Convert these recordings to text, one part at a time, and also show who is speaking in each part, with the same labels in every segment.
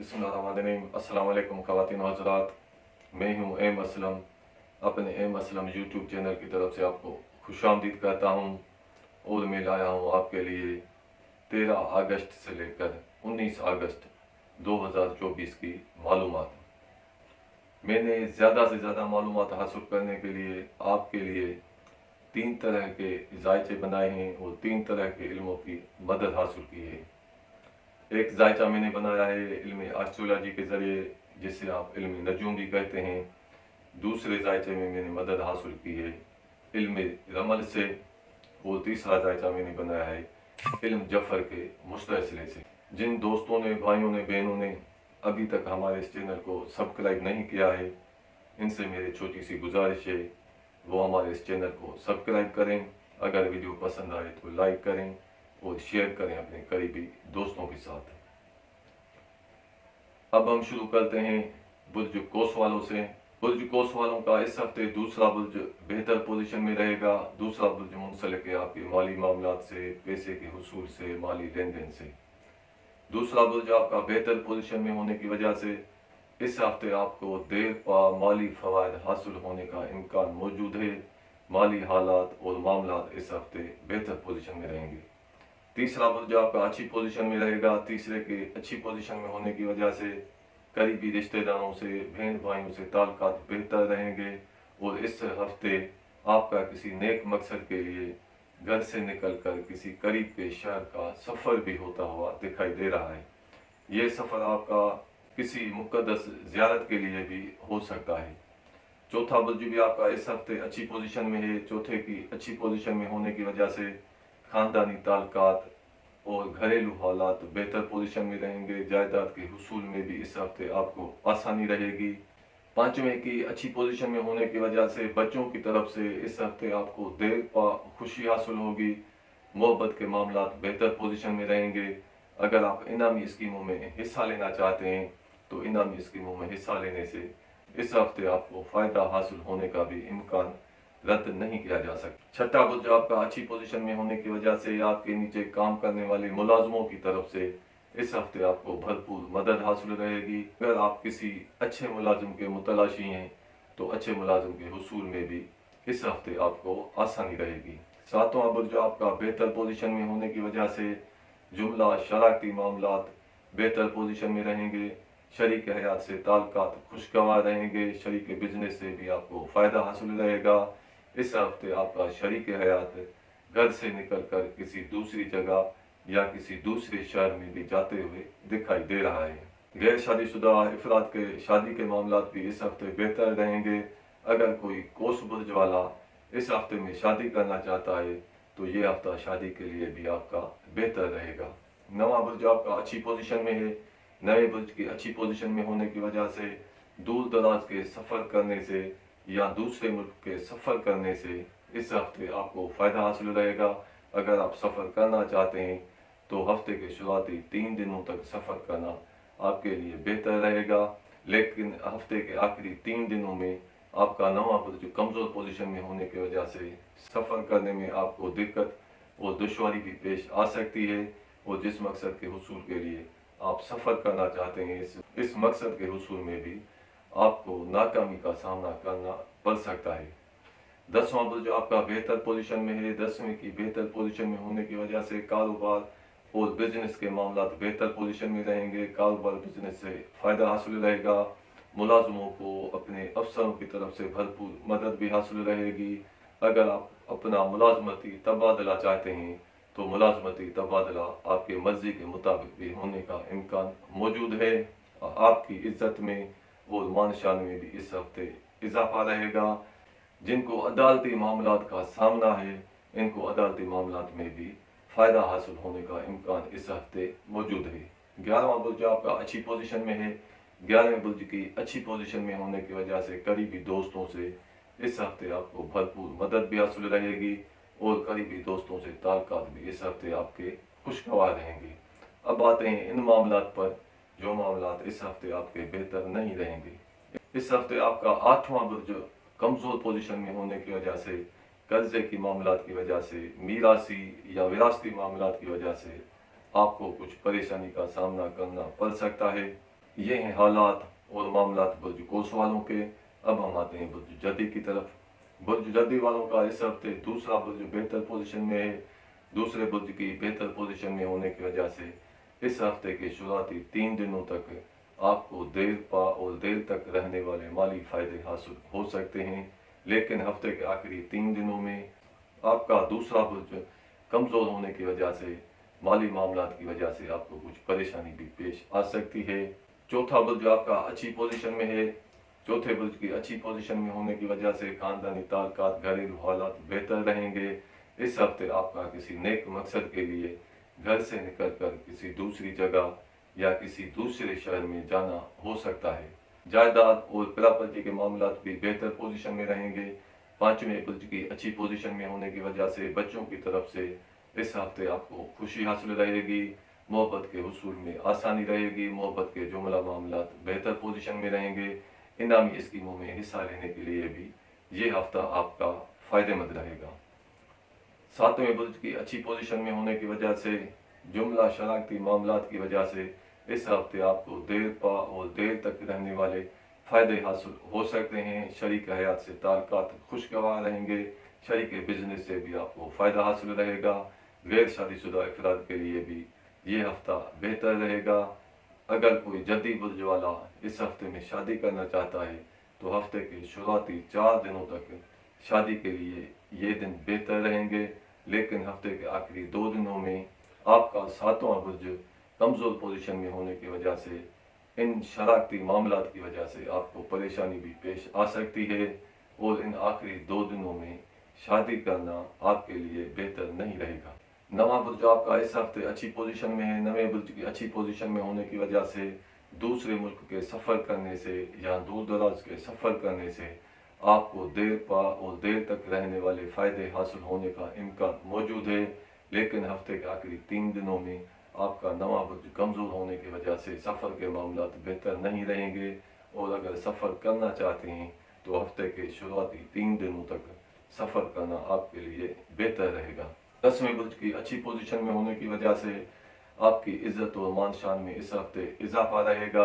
Speaker 1: बिस्मिल्लाहिर्रहमानिर्रहीम। अस्सलाम वालेकुम ख़वातीन व हज़रात, मैं हूँ एम असलम। अपने एम असलम यूट्यूब चैनल की तरफ से आपको खुशामदीद कहता हूँ और मैं लाया हूँ आपके लिए 13 अगस्त से लेकर 19 अगस्त 2024 की मालूमात। मैंने ज़्यादा से ज़्यादा मालूमात हासिल करने के लिए आपके लिए 3 तरह के जायचे बनाए हैं और 3 तरह के इल्मों की मदद हासिल की है। एक जायचा मैंने बनाया है इल्म एस्ट्रोलॉजी के ज़रिए, जिसे आप इल्म नजूम भी कहते हैं। दूसरे जायचे में मैंने मदद हासिल की है इल्म रमल से, और तीसरा जायचा मैंने बनाया है इल्म जफ़र के मुस्तसिले से। जिन दोस्तों ने, भाइयों ने, बहनों ने अभी तक हमारे इस चैनल को सब्सक्राइब नहीं किया है, इनसे मेरी छोटी सी गुजारिश है वो हमारे इस चैनल को सब्सक्राइब करें। अगर वीडियो पसंद आए तो लाइक करें और शेयर करें अपने करीबी दोस्तों के साथ। अब हम शुरू करते हैं बुर्ज कोस वालों से। बुर्ज कोस वालों का इस हफ्ते दूसरा बुर्ज बेहतर पोजीशन में रहेगा। दूसरा बुर्ज मुंसलिक है आपके माली मामलात से, पैसे के हुसूल से, माली लेन देन से। दूसरा बुर्ज आपका बेहतर पोजीशन में होने की वजह से इस हफ्ते आपको देर पा माली फवायद हासिल होने का इम्कान मौजूद है। माली हालात और मामलात इस हफ्ते बेहतर पोजीशन में रहेंगे। तीसरा बुर्ज आपका अच्छी पोजीशन में रहेगा। तीसरे के अच्छी पोजीशन में होने की वजह से करीबी रिश्तेदारों से, बहन भाइयों से ताल्लुकात बेहतर रहेंगे और इस हफ्ते आपका किसी नेक मकसद के लिए घर से निकलकर किसी करीब के शहर का सफ़र भी होता हुआ दिखाई दे रहा है। ये सफ़र आपका किसी मुक़द्दस ज़ियारत के लिए भी हो सकता है। चौथा बुर्ज भी आपका इस हफ्ते अच्छी पोजीशन में है। चौथे की अच्छी पोजीशन में होने की वजह से ख़ानदानी ताल्लुकात और घरेलू हालात बेहतर पोजीशन में रहेंगे। जायदाद के हुसूल में भी इस हफ्ते आपको आसानी रहेगी। पाँचवें की अच्छी पोजीशन में होने की वजह से बच्चों की तरफ से इस हफ्ते आपको देर पा खुशी हासिल होगी। मोहब्बत के मामलात बेहतर पोजीशन में रहेंगे। अगर आप इनामी स्कीमों में हिस्सा लेना चाहते हैं तो इनामी स्कीमों में हिस्सा लेने से इस हफ्ते आपको फ़ायदा हासिल होने का भी इम्कान रद्द नहीं किया जा सकता। छठा बुर्ज आपका अच्छी पोजीशन में होने की वजह से आपके नीचे काम करने वाले मुलाजमों की तरफ से इस हफ्ते आपको भरपूर मदद हासिल रहेगी। अगर आप किसी अच्छे मुलाजिम के मुतलाशी हैं तो अच्छे मुलाजिम के हुसूल में भी इस हफ्ते आपको आसानी रहेगी। सातवां बुर्ज आपका बेहतर पोजीशन में होने की वजह से जुमला शरारती मामलात बेहतर पोजीशन में रहेंगे। शरीक हयात से ताल्लुकात खुशगवार रहेंगे। शरीक बिजनेस से भी आपको फ़ायदा हासिल रहेगा। इस हफ्ते आपका शरीक हयात घर से निकलकर किसी दूसरी जगह या किसी दूसरे शहर में भी जाते हुए दिखाई दे रहा है। गैर शादीशुदा अफराद के शादी के मामलात भी इस हफ्ते बेहतर रहेंगे। अगर कोई कोस बुर्ज वाला इस हफ्ते में शादी करना चाहता है तो ये हफ्ता शादी के लिए भी आपका बेहतर रहेगा। नवा बुर्ज आपका अच्छी पोजीशन में है। नए बुर्ज की अच्छी पोजीशन में होने की वजह से दूर दराज के सफ़र करने से या दूसरे मुल्क के सफ़र करने से इस हफ्ते आपको फ़ायदा हासिल रहेगा। अगर आप सफ़र करना चाहते हैं तो हफ्ते के शुरुआती 3 दिनों तक सफ़र करना आपके लिए बेहतर रहेगा, लेकिन हफ्ते के आखिरी 3 दिनों में आपका नवा बुर्ज कमज़ोर पोजीशन में होने की वजह से सफ़र करने में आपको दिक्कत और दुश्वारी भी पेश आ सकती है। और जिस मकसद के हुसूल के लिए आप सफ़र करना चाहते हैं इस मकसद के हुसूल में भी आपको नाकामी का सामना करना पड़ सकता है। 10वां बुर्ज आपका बेहतर पोजीशन में है। 10वें की बेहतर पोजीशन में होने की वजह से कारोबार और बिजनेस के मामला बेहतर पोजीशन में रहेंगे। कारोबार बिजनेस से फ़ायदा हासिल रहेगा। मुलाजमों को अपने अफसरों की तरफ से भरपूर मदद भी हासिल रहेगी। अगर आप अपना मुलाजमती तबादला चाहते हैं तो मुलाजमती तबादला आपके मर्जी के मुताबिक भी होने का इम्कान मौजूद है। आपकी इज्जत में और मान शान में भी इस हफ्ते इजाफा रहेगा। जिनको अदालती मामलात का सामना है इनको अदालती मामलात में भी फ़ायदा हासिल होने का इम्कान इस हफ्ते मौजूद है। 11वां बुर्ज आपका अच्छी पोजीशन में है। 11वें बुर्ज की अच्छी पोजीशन में होने की वजह से करीबी दोस्तों से इस हफ्ते आपको भरपूर मदद भी हासिल रहेगी और करीबी दोस्तों से ताल्लुकात भी इस हफ्ते आपके खुशगवार रहेंगे। अब आते हैं इन मामलात पर जो मामलात इस हफ्ते आपके बेहतर नहीं रहेंगे। इस हफ्ते आपका 8वां बुर्ज कमज़ोर पोजीशन में होने की वजह से, कर्जे की मामलात की वजह से, मीरासी या विरासती मामलात की वजह से आपको कुछ परेशानी का सामना करना पड़ सकता है। ये हैं हालात और मामलात बुर्ज कोस वालों के। अब हम आते हैं बुर्ज जदी की तरफ। बुर्ज जदी वालों का इस हफ्ते दूसरा बुर्ज बेहतर पोजीशन में है। दूसरे बुर्ज की बेहतर पोजीशन में होने की वजह से इस हफ्ते के शुरुआती 3 दिनों तक आपको देर पा और देर तक रहने वाले माली फायदे हासिल हो सकते हैं। लेकिन हफ्ते के आखिरी 3 दिनों में आपका दूसरा बुर्ज कमज़ोर होने की वजह से, माली मामलात की वजह से आपको कुछ परेशानी भी पेश आ सकती है। चौथा बुर्ज आपका अच्छी पोजीशन में है। चौथे बुर्ज की अच्छी पोजीशन में होने की वजह से खानदानी ताल्लुकात, घरेलू हालात बेहतर रहेंगे। इस हफ्ते आपका किसी नेक मकसद के लिए घर से निकलकर किसी दूसरी जगह या किसी दूसरे शहर में जाना हो सकता है। जायदाद और प्रॉपर्टी के मामलात भी बेहतर पोजीशन में रहेंगे। पांचवें बुर्ज की अच्छी पोजीशन में होने की वजह से बच्चों की तरफ से इस हफ्ते आपको खुशी हासिल रहेगी। मोहब्बत के हुसूल में आसानी रहेगी। मोहब्बत के जुमला मामलात बेहतर पोजीशन में रहेंगे। इनामी स्कीमों में हिस्सा लेने के लिए भी ये हफ्ता आपका फ़ायदेमंद रहेगा। सातवें बुर्ज की अच्छी पोजीशन में होने की वजह से, जुमला शरारती मामलात की वजह से इस हफ्ते आपको देर पा और देर तक रहने वाले फ़ायदे हासिल हो सकते हैं। शरीक हयात से ताल्लुकात खुशगवार रहेंगे। शरीक बिजनेस से भी आपको फ़ायदा हासिल रहेगा। गैर शादीशुदा अफराद के लिए भी ये हफ्ता बेहतर रहेगा। अगर कोई जदी बुर्ज वाला इस हफ्ते में शादी करना चाहता है तो हफ्ते के शुरुआती 4 दिनों तक शादी के लिए ये दिन बेहतर रहेंगे। लेकिन हफ्ते के आखिरी 2 दिनों में आपका सातवां बुर्ज कमज़ोर पोजीशन में होने की वजह से, इन शरारती मामलात की वजह से आपको परेशानी भी पेश आ सकती है। और इन आखिरी 2 दिनों में शादी करना आपके लिए बेहतर नहीं रहेगा। नवा बुर्ज आपका इस हफ्ते अच्छी पोजीशन में है। नवे बुर्ज की अच्छी पोजीशन में होने की वजह से दूसरे मुल्क के सफ़र करने से या दूर दराज के सफ़र करने से आपको देर पा और देर तक रहने वाले फ़ायदे हासिल होने का इम्कान मौजूद है। लेकिन हफ्ते के आखिरी 3 दिनों में आपका नवा बुर्ज कमज़ोर होने की वजह से सफ़र के मामलात बेहतर नहीं रहेंगे। और अगर सफ़र करना चाहते हैं तो हफ्ते के शुरुआती 3 दिनों तक सफ़र करना आपके लिए बेहतर रहेगा। 10वें बुर्ज की अच्छी पोजीशन में होने की वजह से आपकी इज्जत और मान शान में इस हफ्ते इजाफा रहेगा।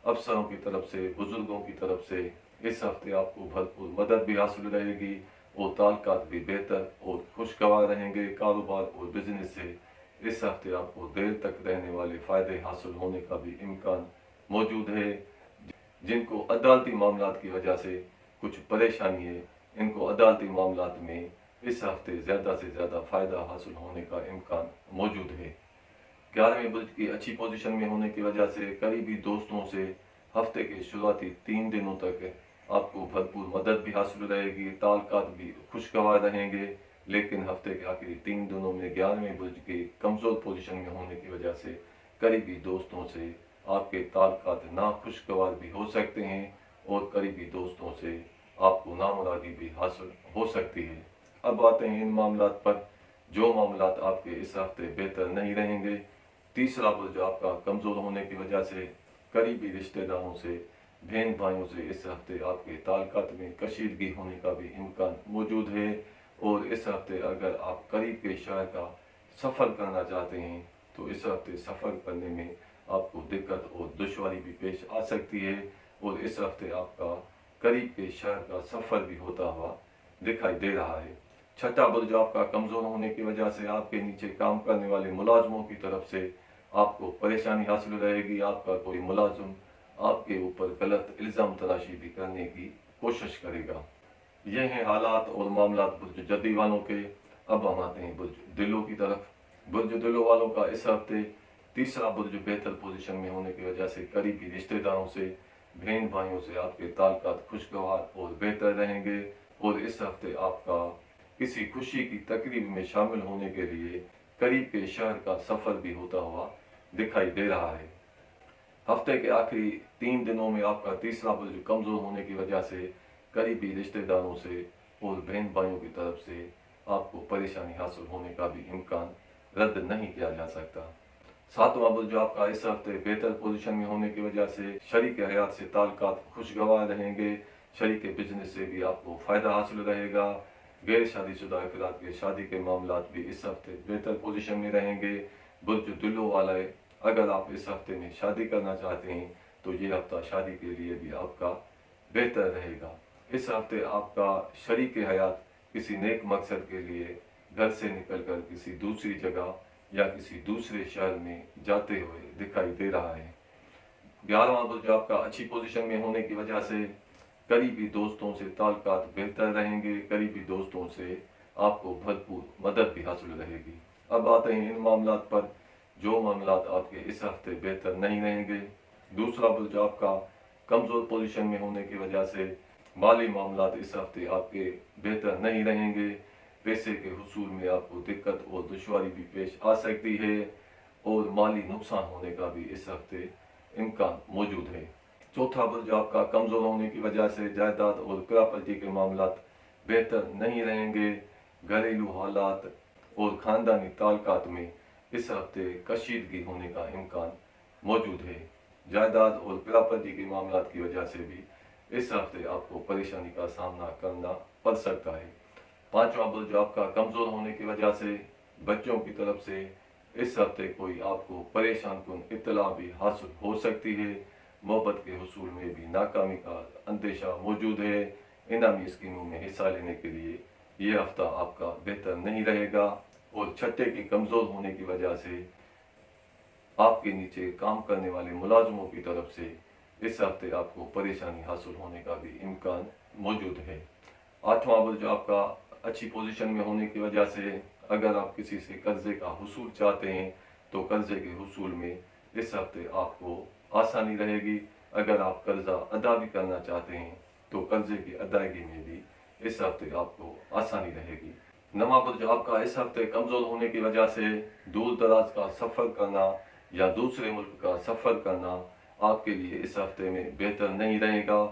Speaker 1: अफसरों की तरफ से, बुजुर्गों की तरफ से इस हफ्ते आपको भरपूर मदद भी हासिल रहेगी और ताल्लुकात भी बेहतर और खुशगवार रहेंगे। कारोबार और बिजनेस से इस हफ्ते आपको देर तक रहने वाले फ़ायदे हासिल होने का भी इम्कान मौजूद है। जिनको अदालती मामलात की वजह से कुछ परेशानी है, इनको अदालती मामलात में इस हफ्ते ज़्यादा से ज़्यादा फ़ायदा हासिल होने का इम्कान मौजूद है। 11वें बुर्ज की अच्छी पोजीशन में होने की वजह से करीबी दोस्तों से हफ्ते के शुरुआती 3 दिनों तक आपको भरपूर मदद भी हासिल रहेगी। ताल्लुकात भी खुशगवार रहेंगे। लेकिन हफ्ते के आखिरी 3 दिनों में 11वें बुर्ज की कमज़ोर पोजीशन में होने की वजह से करीबी दोस्तों से आपके ताल्लुकात नाखुशगवार भी हो सकते हैं और करीबी दोस्तों से आपको नामुरादी भी हासिल हो सकती है। अब आते हैं इन मामलात पर जो मामलात आपके इस हफ्ते बेहतर नहीं रहेंगे। तीसरा बुर्ज आपका कमज़ोर होने की वजह से करीबी रिश्तेदारों से, बहन भाइयों से इस हफ्ते आपके ताल्लुकात में कशीदगी होने का भी इम्कान मौजूद है। और इस हफ्ते अगर आप करीब के शहर का सफ़र करना चाहते हैं तो इस हफ्ते सफ़र करने में आपको दिक्कत और दुश्वारी भी पेश आ सकती है। और इस हफ्ते आपका करीब के शहर का सफ़र भी होता हुआ दिखाई दे रहा है। छठा बुर्ज आपका कमज़ोर होने की वजह से आपके नीचे काम करने वाले मुलाजमों की तरफ से आपको परेशानी हासिल रहेगी। आपका कोई मुलाजिम आपके ऊपर गलत इल्ज़ाम तराशी भी करने की कोशिश करेगा। ये हैं हालात और मामलात बुर्ज जदी वालों के। अब हम आते हैं बुर्ज दिलों की तरफ। बुर्ज दिलों वालों का इस हफ्ते तीसरा बुर्ज बेहतर पोजीशन में होने की वजह से करीबी रिश्तेदारों से, बहन भाइयों से आपके ताल्लुकात खुशगवार और बेहतर रहेंगे। और इस हफ्ते आपका किसी खुशी की तकरीब में शामिल होने के लिए करीब के शहर का सफ़र भी होता हुआ दिखाई दे रहा है। हफ्ते के आखिरी 3 दिनों में आपका तीसरा बुर्ज कमज़ोर होने की वजह से करीबी रिश्तेदारों से और बहन भाइयों की तरफ से आपको परेशानी हासिल होने का भी इम्कान रद्द नहीं किया जा सकता। सातवां बुर्ज आपका इस हफ्ते बेहतर पोजीशन में होने की वजह से शरीक हयात से ताल्लुकात खुशगवार रहेंगे। शरीक बिजनेस से भी आपको फ़ायदा हासिल रहेगा। गैर शादीशुदा अफराद के शादी के मामलात भी इस हफ्ते बेहतर पोजीशन में रहेंगे। बुर्ज दिलों वाले, अगर आप इस हफ्ते में शादी करना चाहते हैं तो ये हफ्ता शादी के लिए भी आपका बेहतर रहेगा। इस हफ्ते आपका शरीक हयात किसी नेक मकसद के लिए घर से निकलकर किसी दूसरी जगह या किसी दूसरे शहर में जाते हुए दिखाई दे रहा है। 11वां बुर्ज आपका अच्छी पोजीशन में होने की वजह से करीबी दोस्तों से ताल्लुकात बेहतर रहेंगे। करीबी दोस्तों से आपको भरपूर मदद भी हासिल रहेगी। अब आते हैं इन मामलात पर जो मामलात आपके इस हफ्ते बेहतर नहीं रहेंगे। दूसरा बुर्ज आपका कमज़ोर पोजीशन में होने की वजह से माली मामलात इस हफ्ते आपके बेहतर नहीं रहेंगे। पैसे के हुसूल में आपको दिक्कत और दुश्वारी भी पेश आ सकती है और माली नुकसान होने का भी इस हफ्ते इम्कान मौजूद है। चौथा बुर्ज आपका कमज़ोर होने की वजह से जायदाद और प्रॉपर्टी के मामलात बेहतर नहीं रहेंगे। घरेलू हालात और ख़ानदानी ताल्लुकात में इस हफ्ते कशीदगी होने का इम्कान मौजूद है। जायदाद और प्रॉपर्टी के मामलात की वजह से भी इस हफ्ते आपको परेशानी का सामना करना पड़ सकता है। पांचवा बुर्ज आपका कमज़ोर होने की वजह से बच्चों की तरफ से इस हफ्ते कोई आपको परेशान कुन इत्तला भी हासिल हो सकती है। मोहब्बत के हुसूल में भी नाकामी का अंदेशा मौजूद है। इनामी स्कीमों में हिस्सा लेने के लिए ये हफ्ता आपका बेहतर नहीं रहेगा और छठे के कमज़ोर होने की वजह से आपके नीचे काम करने वाले मुलाजमों की तरफ से इस हफ्ते आपको परेशानी हासिल होने का भी इम्कान मौजूद है। आठवां बुर्ज आपका अच्छी पोजीशन में होने की वजह से अगर आप किसी से कर्जे का हुसूल चाहते हैं तो कर्जे के हुसूल में इस हफ्ते आपको आसानी रहेगी। अगर आप कर्जा अदा भी करना चाहते हैं तो कर्जे की अदायगी में भी इस हफ्ते आपको आसानी रहेगी। नवा बुर्ज आपका इस हफ्ते कमज़ोर होने की वजह से दूर दराज का सफ़र करना या दूसरे मुल्क का सफ़र करना आपके लिए इस हफ्ते में बेहतर नहीं रहेगा।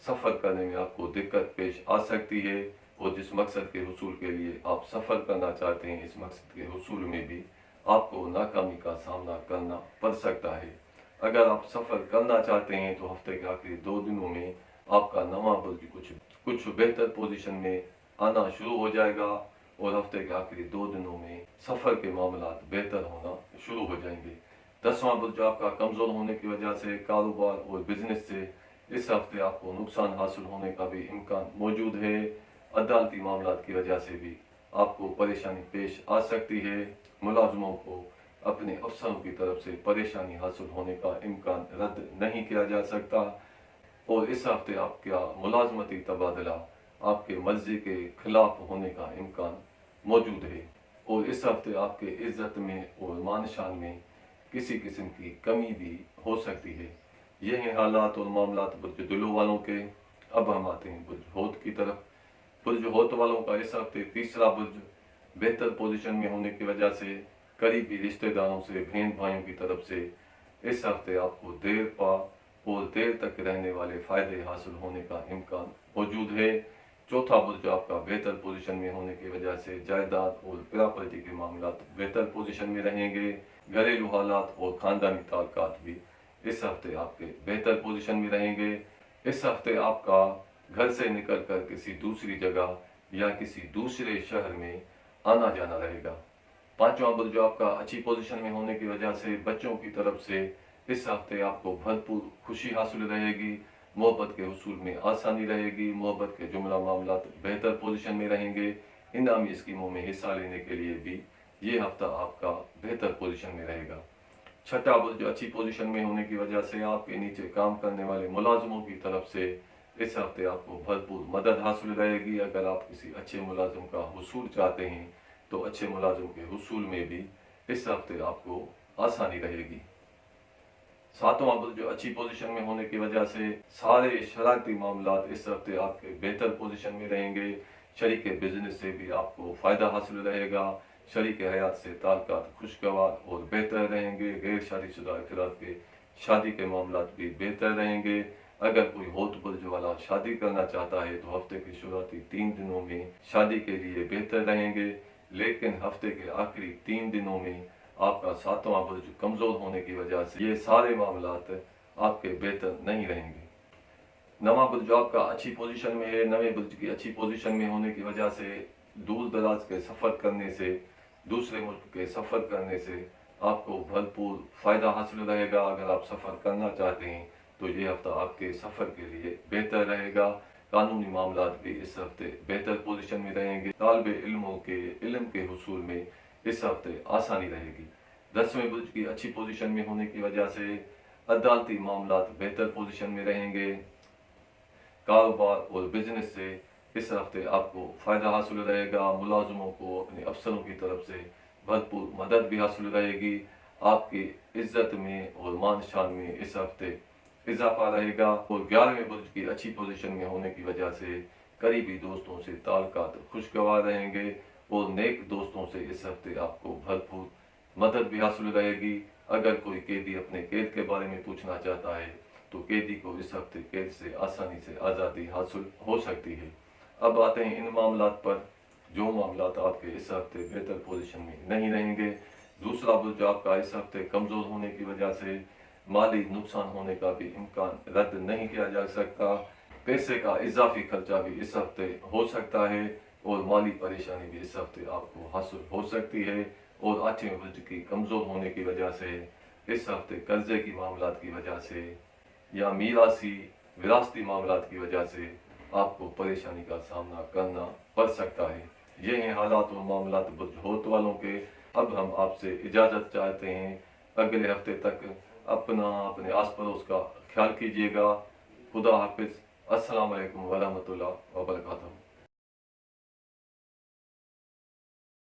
Speaker 1: सफ़र करने में आपको दिक्कत पेश आ सकती है और जिस मकसद के हुसूल के लिए आप सफ़र करना चाहते हैं इस मकसद के हुसूल में भी आपको नाकामी का सामना करना पड़ सकता है। अगर आप सफ़र करना चाहते हैं तो हफ्ते के आखिरी 2 दिनों में आपका नवा बुर्ज कुछ बेहतर पोजीशन में आना शुरू हो जाएगा और हफ्ते के आखिरी 2 दिनों में सफ़र के मामलात बेहतर होना शुरू हो जाएंगे। 10वां बुर्ज आपका कमज़ोर होने की वजह से कारोबार और बिजनेस से इस हफ्ते आपको नुकसान हासिल होने का भी इम्कान मौजूद है। अदालती मामलात की वजह से भी आपको परेशानी पेश आ सकती है। मुलाजमों को अपने अफसरों की तरफ से परेशानी हासिल होने का इम्कान रद्द नहीं किया जा सकता और इस हफ्ते आपका मुलाजमती तबादला आपके मर्जी के खिलाफ होने का इम्कान मौजूद है और इस हफ्ते आपके इज्जत में और मान शान में किसी किस्म की कमी भी हो सकती है। ये हैं हालात और मामलात बुर्ज दिलो वालों के। अब हम आते हैं बुर्ज होत की तरफ। बुर्ज होत वालों का इस हफ्ते तीसरा बुर्ज बेहतर पोजीशन में होने की वजह से करीबी रिश्तेदारों से बहन भाइयों की तरफ से इस हफ्ते आपको देर पा और देर तक रहने वाले फ़ायदे हासिल होने का इम्कान मौजूद है। चौथा बुर्ज आपका बेहतर पोजीशन में होने की वजह से जायदाद और प्रॉपर्टी के मामलात बेहतर पोजीशन में रहेंगे। घरेलू हालात और ख़ानदानी ताल्लुकात भी इस हफ्ते आपके बेहतर पोजीशन में रहेंगे। इस हफ्ते आपका घर से निकलकर किसी दूसरी जगह या किसी दूसरे शहर में आना जाना रहेगा। पांचवा बुर्ज आपका अच्छी पोजीशन में होने की वजह से बच्चों की तरफ से इस हफ्ते आपको भरपूर खुशी हासिल रहेगी। मोहब्बत के हुसूल में आसानी रहेगी। मोहब्बत के जुमला मामलात बेहतर पोजीशन में रहेंगे। इनामी स्कीमों में हिस्सा लेने के लिए भी ये हफ्ता आपका बेहतर पोजीशन में रहेगा। छठा बुर्ज अच्छी पोजीशन में होने की वजह से आपके नीचे काम करने वाले मुलाजमों की तरफ से इस हफ्ते आपको भरपूर मदद हासिल रहेगी। अगर आप किसी अच्छे मुलाजिम का हुसूल चाहते हैं तो अच्छे मुलाजिम के हुसूल में भी इस हफ्ते आपको आसानी रहेगी। सातवां बुर्ज अच्छी पोजीशन में होने की वजह से सारे शरारती मामलात इस हफ्ते आपके बेहतर पोजीशन में रहेंगे। शरीक बिजनेस से भी आपको फ़ायदा हासिल रहेगा। शरीक हयात से ताल्लुकात खुशगवार और बेहतर रहेंगे। गैर शादीशुदा अफराद के शादी के मामलात भी बेहतर रहेंगे। अगर कोई होत बुर्ज वाला शादी करना चाहता है तो हफ्ते के शुरुआती 3 दिनों में शादी के लिए बेहतर रहेंगे, लेकिन हफ्ते के आखिरी 3 दिनों में आपका सातवां बुर्ज कमज़ोर होने की वजह से ये सारे मामलात आपके बेहतर नहीं रहेंगे। नवा बुर्ज आपका अच्छी पोजीशन में है। नवे बुर्ज की अच्छी पोजीशन में होने की वजह से दूर दराज के सफ़र करने से, दूसरे मुल्क के सफ़र करने से आपको भरपूर फ़ायदा हासिल रहेगा। अगर आप सफ़र करना चाहते हैं तो ये हफ्ता आपके सफ़र के लिए बेहतर रहेगा। कानूनी मामलात भी इस हफ्ते बेहतर पोजीशन में रहेंगे। तालिब इल्मों के इल्म के हुसूल में इस हफ्ते आसानी रहेगी। 10वें बुर्ज की अच्छी पोजीशन में होने की वजह से अदालती मामलात बेहतर पोजीशन में रहेंगे। कारोबार और बिजनेस से इस हफ्ते आपको फ़ायदा हासिल रहेगा। मुलाजमों को अपने अफसरों की तरफ से भरपूर मदद भी हासिल रहेगी। आपकी इज्जत में और मान शान में इस हफ्ते इजाफा रहेगा। और 11वें बुर्ज की अच्छी पोजीशन में होने की वजह से करीबी दोस्तों से ताल्लुकात खुशगवार रहेंगे और नेक दोस्तों से इस हफ्ते आपको भरपूर मदद भी हासिल रहेगी। अगर कोई कैदी अपने कैद के बारे में पूछना चाहता है तो कैदी को इस हफ्ते कैद से आसानी से आज़ादी हासिल हो सकती है। अब आते हैं इन मामलात पर जो मामलात आपके इस हफ्ते बेहतर पोजीशन में नहीं रहेंगे। दूसरा बुर्ज आपका इस हफ्ते कमज़ोर होने की वजह से माली नुकसान होने का भी इम्कान रद्द नहीं किया जा सकता। पैसे का इजाफी खर्चा भी इस हफ्ते हो सकता है और माली परेशानी भी इस हफ्ते आपको हासिल हो सकती है। और 8वें बुर्ज की कमज़ोर होने की वजह से इस हफ्ते कर्जे की मामलात की वजह से या मीरासी विरासती मामलात की वजह से आपको परेशानी का सामना करना पड़ सकता है। ये हैं हालात और मामलात बुर्ज होत वालों के। अब हम आपसे इजाज़त चाहते हैं। अगले हफ्ते तक अपना अपने आस पड़ोस का ख्याल कीजिएगा। खुदा हाफिज़। अस्सलाम वालेकुम वरहमतुल्लाह वबरकातुहू।